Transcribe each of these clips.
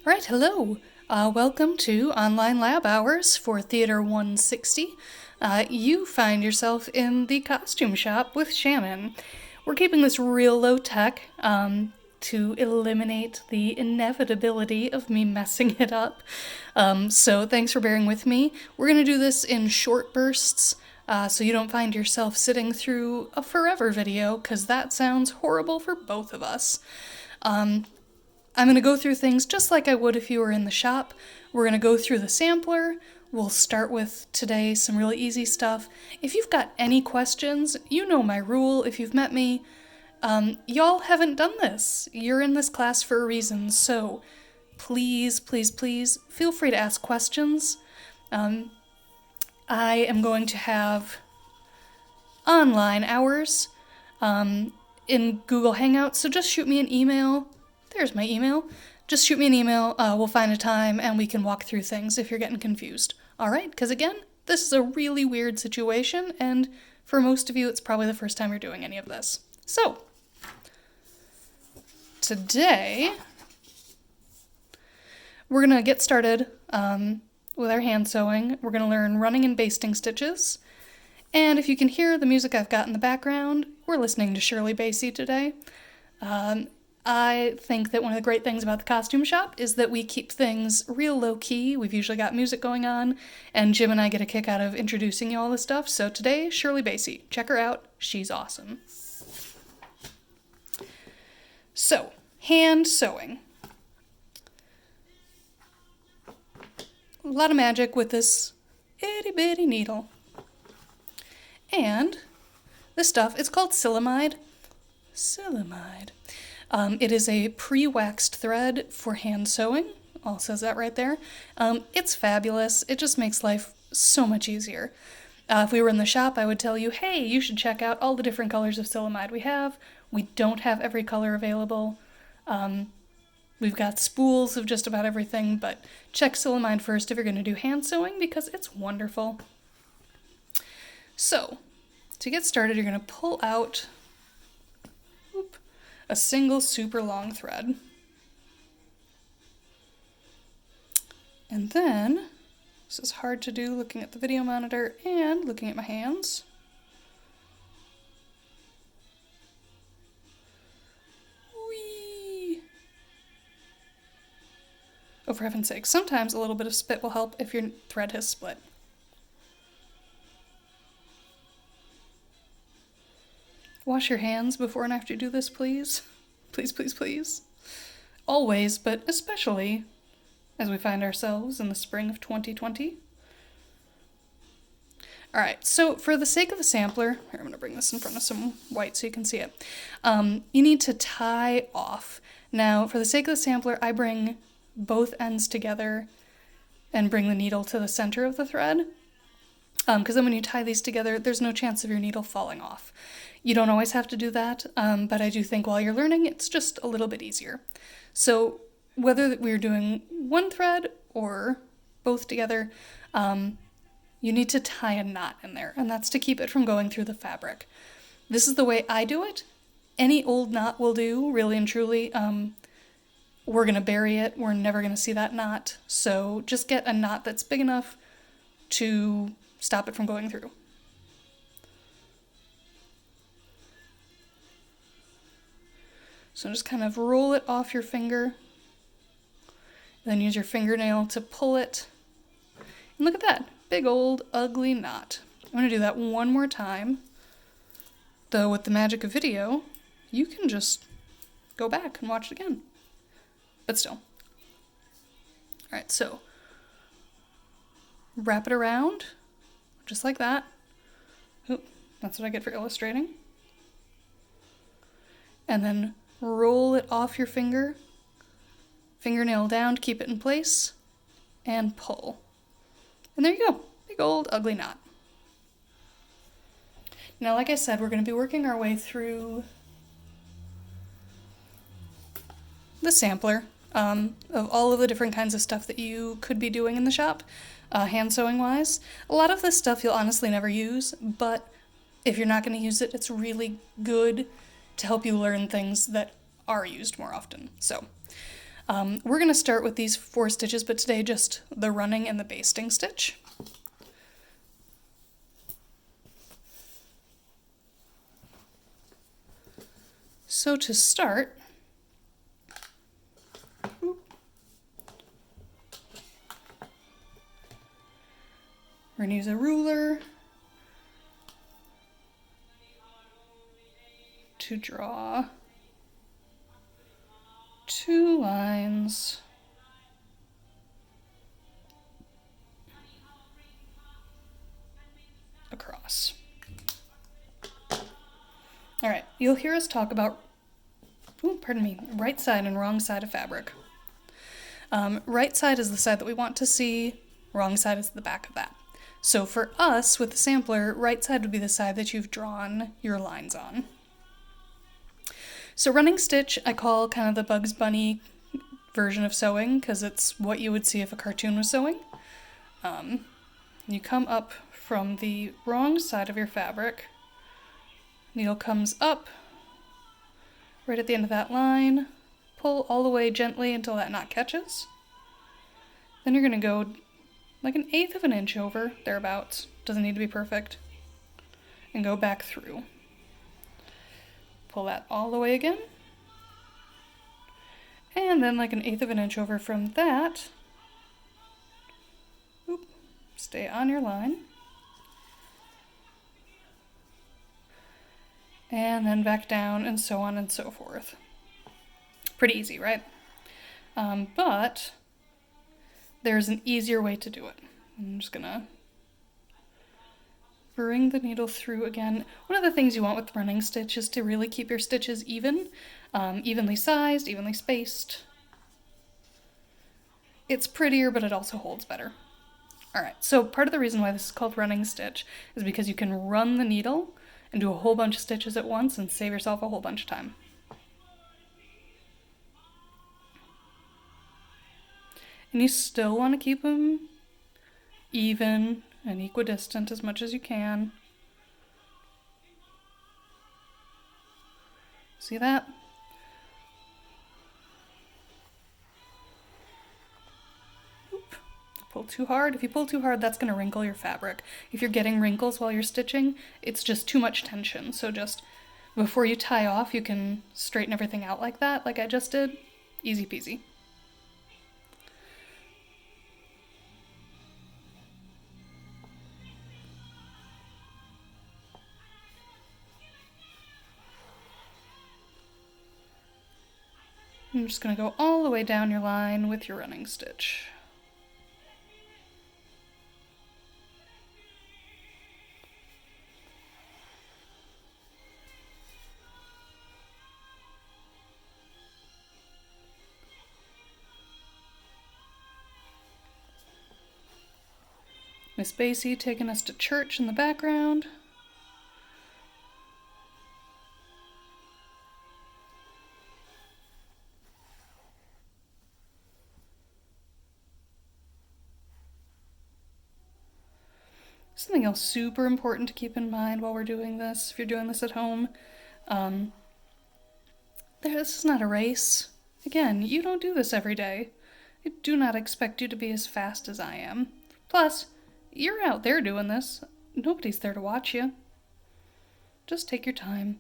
All right, hello. Welcome to Online Lab Hours for Theater 160. You find yourself in the costume shop with Shannon. We're keeping this real low tech to eliminate the inevitability of me messing it up. So thanks for bearing with me. We're going to do this in short bursts. So you don't find yourself sitting through a forever video, because that sounds horrible for both of us. I'm going to go through things just like I would if you were in the shop. We're going to go through the sampler. We'll start with today some really easy stuff. If you've got any questions, you know my rule. If you've met me, y'all haven't done this. You're in this class for a reason, so please, please, please feel free to ask questions. I am going to have online hours in Google Hangouts, so just shoot me an email. There's my email. Just shoot me an email. We'll find a time and we can walk through things if you're getting confused. All right, because again, this is a really weird situation, and for most of you, it's probably the first time you're doing any of this. So, today, we're going to get started with our hand sewing. We're going to learn running and basting stitches. And if you can hear the music I've got in the background, we're listening to Shirley Bassey today. I think that one of the great things about the costume shop is that we keep things real low-key. We've usually got music going on, and Jim and I get a kick out of introducing you all this stuff. So today, Shirley Bassey. Check her out. She's awesome. So, hand sewing. A lot of magic with this itty-bitty needle. And this stuff, it's called silamide. Silamide. It is a pre-waxed thread for hand sewing. All says that right there. It's fabulous. It just makes life so much easier. If we were in the shop, I would tell you, hey, you should check out all the different colors of silamide we have. We don't have every color available. We've got spools of just about everything, but check silamide first if you're going to do hand sewing, because it's wonderful. So, to get started, you're going to pull out a single super long thread. And then, this is hard to do looking at the video monitor and looking at my hands. Whee! Oh, for heaven's sake, sometimes a little bit of spit will help if your thread has split. Wash your hands before and after you do this, please. Please, please, please. Always, but especially as we find ourselves in the spring of 2020. All right, so for the sake of the sampler, here, I'm going to bring this in front of some white so you can see it. You need to tie off. Now, for the sake of the sampler, I bring both ends together and bring the needle to the center of the thread. Because then when you tie these together, there's no chance of your needle falling off. You don't always have to do that, but I do think while you're learning, it's just a little bit easier. So whether we're doing one thread or both together, you need to tie a knot in there, and that's to keep it from going through the fabric. This is the way I do it. Any old knot will do, really and truly. We're going to bury it. We're never going to see that knot. So just get a knot that's big enough to stop it from going through. So just kind of roll it off your finger, then use your fingernail to pull it. And look at that, big old ugly knot. I'm going to do that one more time, though with the magic of video, you can just go back and watch it again. But still. All right, so wrap it around, just like that. Oop, that's what I get for illustrating. And then roll it off your finger, fingernail down to keep it in place, and pull. And there you go, big old ugly knot. Now, like I said, we're going to be working our way through the sampler of all of the different kinds of stuff that you could be doing in the shop, hand sewing wise. A lot of this stuff you'll honestly never use, but if you're not going to use it, it's really good to help you learn things that are used more often. So, We're going to start with these 4 stitches, but today just the running and the basting stitch. So to start, we're going to use a ruler to draw 2 lines across. All right, you'll hear us talk about, right side and wrong side of fabric. Right side is the side that we want to see, wrong side is the back of that. So for us, with the sampler, right side would be the side that you've drawn your lines on. So running stitch, I call kind of the Bugs Bunny version of sewing, because it's what you would see if a cartoon was sewing. You come up from the wrong side of your fabric, needle comes up right at the end of that line, pull all the way gently until that knot catches. Then you're going to go like 1/8 of an inch over, thereabouts, doesn't need to be perfect, and go back through. Pull that all the way again, and then like 1/8 of an inch over from that, stay on your line, and then back down, and so on and so forth. Pretty easy, right? But there's an easier way to do it. I'm just gonna bring the needle through again. One of the things you want with running stitch is to really keep your stitches even, evenly sized, evenly spaced. It's prettier, but it also holds better. All right, so part of the reason why this is called running stitch is because you can run the needle and do a whole bunch of stitches at once and save yourself a whole bunch of time. And you still want to keep them even and equidistant as much as you can. See that? Oop. Pull too hard. If you pull too hard, that's going to wrinkle your fabric. If you're getting wrinkles while you're stitching, it's just too much tension. So just before you tie off, you can straighten everything out like that, like I just did. Easy peasy. I'm just going to go all the way down your line with your running stitch. Miss Bassey taking us to church in the background. Something else super important to keep in mind while we're doing this, if you're doing this at home, this is not a race. Again, you don't do this every day. I do not expect you to be as fast as I am. Plus, you're out there doing this. Nobody's there to watch you. Just take your time.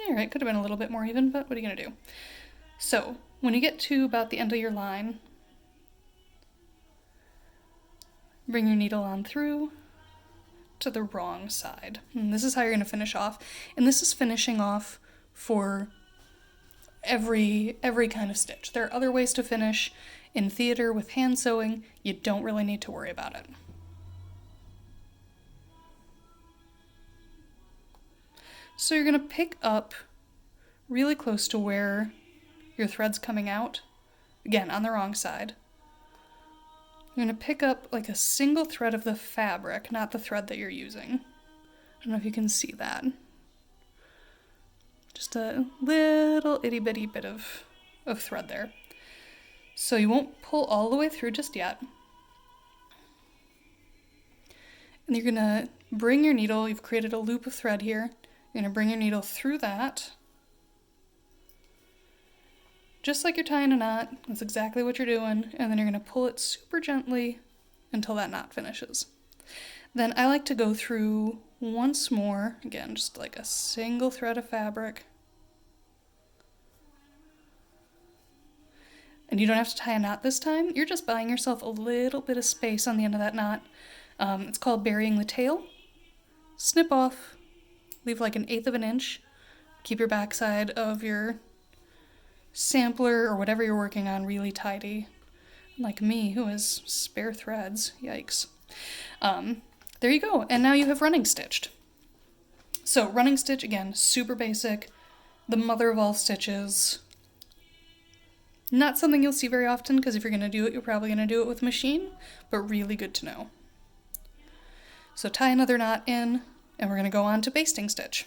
Alright, could have been a little bit more even, but what are you going to do? So, when you get to about the end of your line, bring your needle on through to the wrong side. And this is how you're going to finish off. And this is finishing off for every kind of stitch. There are other ways to finish. In theater with hand sewing, you don't really need to worry about it. So you're going to pick up really close to where your thread's coming out, again on the wrong side. You're going to pick up like a single thread of the fabric, not the thread that you're using. I don't know if you can see that. Just a little itty bitty bit of thread there. So you won't pull all the way through just yet. And you're gonna bring your needle, you've created a loop of thread here, you're gonna bring your needle through that, just like you're tying a knot. That's exactly what you're doing. And then you're gonna pull it super gently until that knot finishes. Then I like to go through once more, again, just like a single thread of fabric. And you don't have to tie a knot this time. You're just buying yourself a little bit of space on the end of that knot. It's called burying the tail. Snip off, leave like 1/8 of an inch. Keep your backside of your sampler or whatever you're working on really tidy. Like me, who has spare threads. Yikes. There you go. And now you have running stitched. So running stitch, again, super basic. The mother of all stitches. Not something you'll see very often, because if you're going to do it, you're probably going to do it with machine, but really good to know. So tie another knot in, and we're going to go on to basting stitch.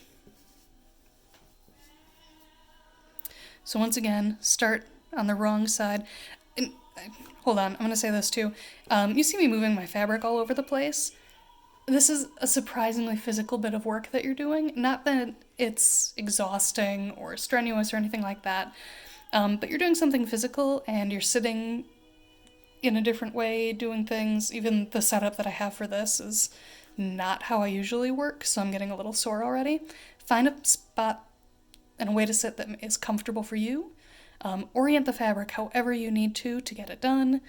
So once again, start on the wrong side. And, hold on, I'm going to say this too. You see me moving my fabric all over the place. This is a surprisingly physical bit of work that you're doing. Not that it's exhausting or strenuous or anything like that, but you're doing something physical and you're sitting in a different way, doing things. Even the setup that I have for this is not how I usually work, so I'm getting a little sore already. Find a spot and a way to sit that is comfortable for you. Orient the fabric however you need to get it done.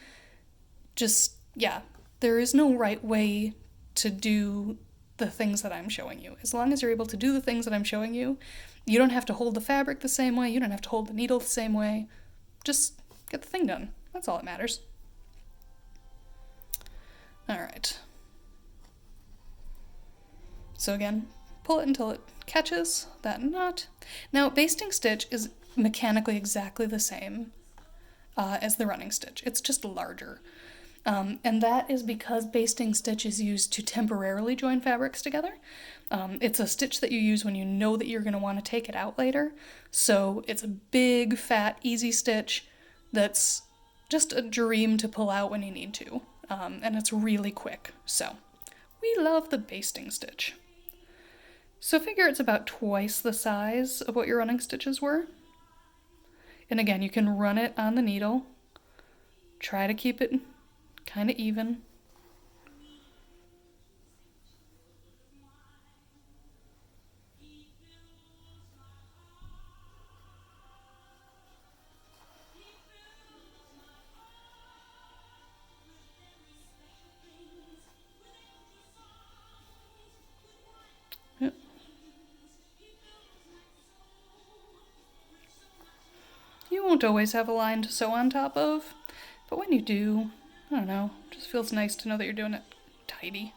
Just, yeah, there is no right way to do the things that I'm showing you. As long as you're able to do the things that I'm showing you, you don't have to hold the fabric the same way, you don't have to hold the needle the same way. Just get the thing done. That's all that matters. All right. So again, pull it until it catches that knot. Now, basting stitch is mechanically exactly the same as the running stitch. It's just larger. And that is because basting stitch is used to temporarily join fabrics together. It's a stitch that you use when you know that you're going to want to take it out later. So it's a big, fat, easy stitch that's just a dream to pull out when you need to. And it's really quick. So we love the basting stitch. So figure it's about twice the size of what your running stitches were. And again, you can run it on the needle. Try to keep it kind of even. Yep. You won't always have a line to sew on top of, but when you do, I don't know, it just feels nice to know that you're doing it tidy.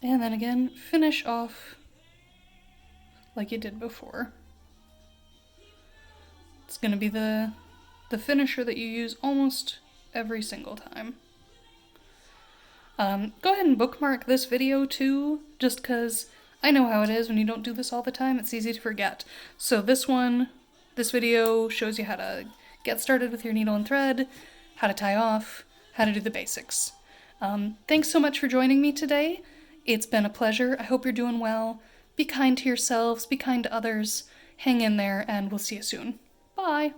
And then again, finish off like you did before. It's going to be the finisher that you use almost every single time. Go ahead and bookmark this video too, just because I know how it is when you don't do this all the time. It's easy to forget. So this video shows you how to get started with your needle and thread, how to tie off, how to do the basics. Thanks so much for joining me today. It's been a pleasure. I hope you're doing well. Be kind to yourselves, be kind to others. Hang in there, and we'll see you soon. Bye!